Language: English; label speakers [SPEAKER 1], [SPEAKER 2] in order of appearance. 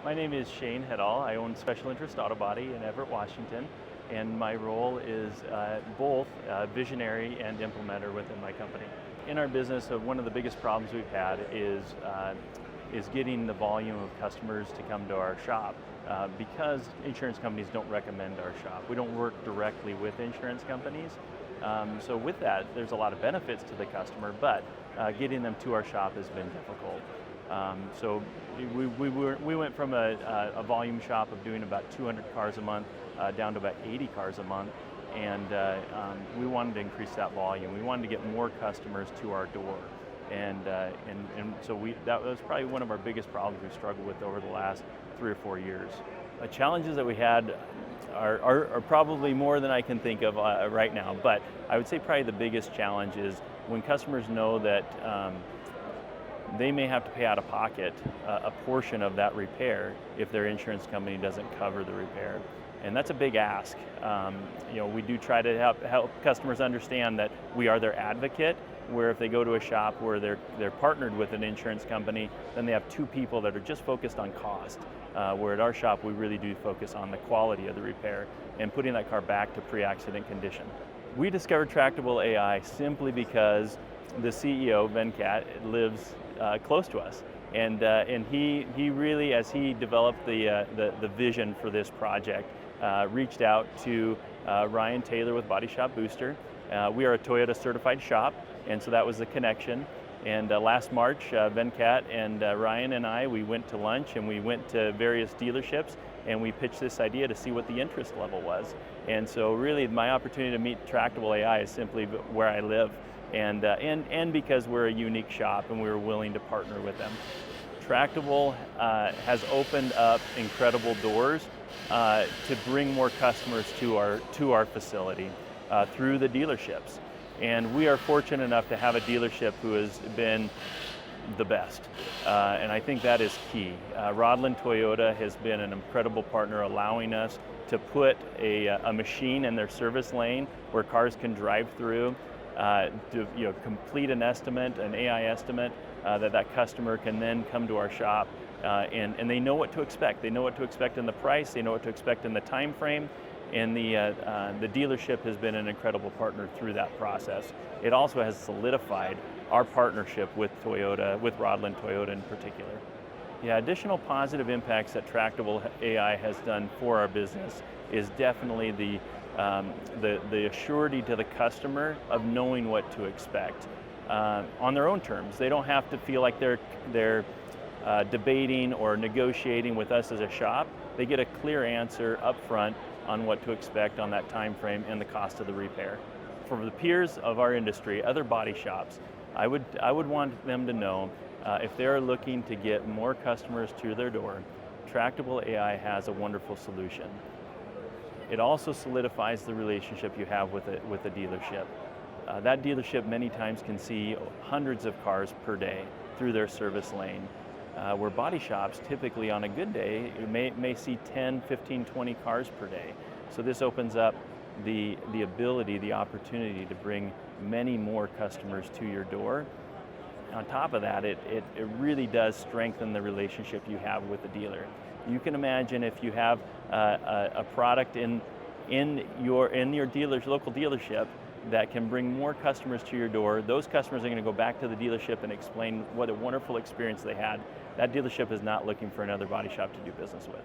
[SPEAKER 1] My name is Shayne Hedahl. I own Special Interest Auto Body in Everett, Washington, and my role is both visionary and implementer within my company. In our business, one of the biggest problems we've had is getting the volume of customers to come to our shop. Because insurance companies don't recommend our shop. We don't work directly with insurance companies. So with that, there's a lot of benefits to the customer, but getting them to our shop has been difficult. So we went from a volume shop of doing about 200 cars a month down to about 80 cars a month, and we wanted to increase that volume. We wanted to get more customers to our door. And so that was probably one of our biggest problems we've struggled with over the last 3 or 4 years. The challenges that we had are probably more than I can think of right now, but I would say probably the biggest challenge is when customers know that they may have to pay out of pocket a portion of that repair if their insurance company doesn't cover the repair. And that's a big ask. We do try to help customers understand that we are their advocate, where if they go to a shop where they're partnered with an insurance company, then they have two people that are just focused on cost. Where at our shop, we really do focus on the quality of the repair and putting that car back to pre-accident condition. We discovered Tractable AI simply because the CEO, Venkat, lives close to us. And he really, as he developed the vision for this project, reached out to Ryan Taylor with Body Shop Booster. We are a Toyota certified shop, and so that was the connection. And last March, Venkat and Ryan and I, we went to lunch and we went to various dealerships and we pitched this idea to see what the interest level was. And so really my opportunity to meet Tractable AI is simply where I live, and because we're a unique shop and we were willing to partner with them. Tractable has opened up incredible doors to bring more customers to our facility through the dealerships. And we are fortunate enough to have a dealership who has been the best. And I think that is key. Rodland Toyota has been an incredible partner, allowing us to put a machine in their service lane where cars can drive through, to complete an estimate, an AI estimate, that customer can then come to our shop, and they know what to expect. They know what to expect in the price, they know what to expect in the time frame. And the dealership has been an incredible partner through that process. It also has solidified our partnership with Toyota, with Rodland Toyota in particular. Yeah, additional positive impacts that Tractable AI has done for our business is definitely the assurity to the customer of knowing what to expect on their own terms. They don't have to feel like they're debating or negotiating with us as a shop. They get a clear answer up front on what to expect on that time frame and the cost of the repair. For the peers of our industry, other body shops, I would want them to know if they're looking to get more customers to their door, Tractable AI has a wonderful solution. It also solidifies the relationship you have with the dealership. That dealership many times can see hundreds of cars per day through their service lane. Where body shops typically on a good day may see 10, 15, 20 cars per day. So this opens up the ability, the opportunity to bring many more customers to your door. On top of that, it really does strengthen the relationship you have with the dealer. You can imagine if you have a product in your local dealership that can bring more customers to your door. Those customers are going to go back to the dealership and explain what a wonderful experience they had. That dealership is not looking for another body shop to do business with.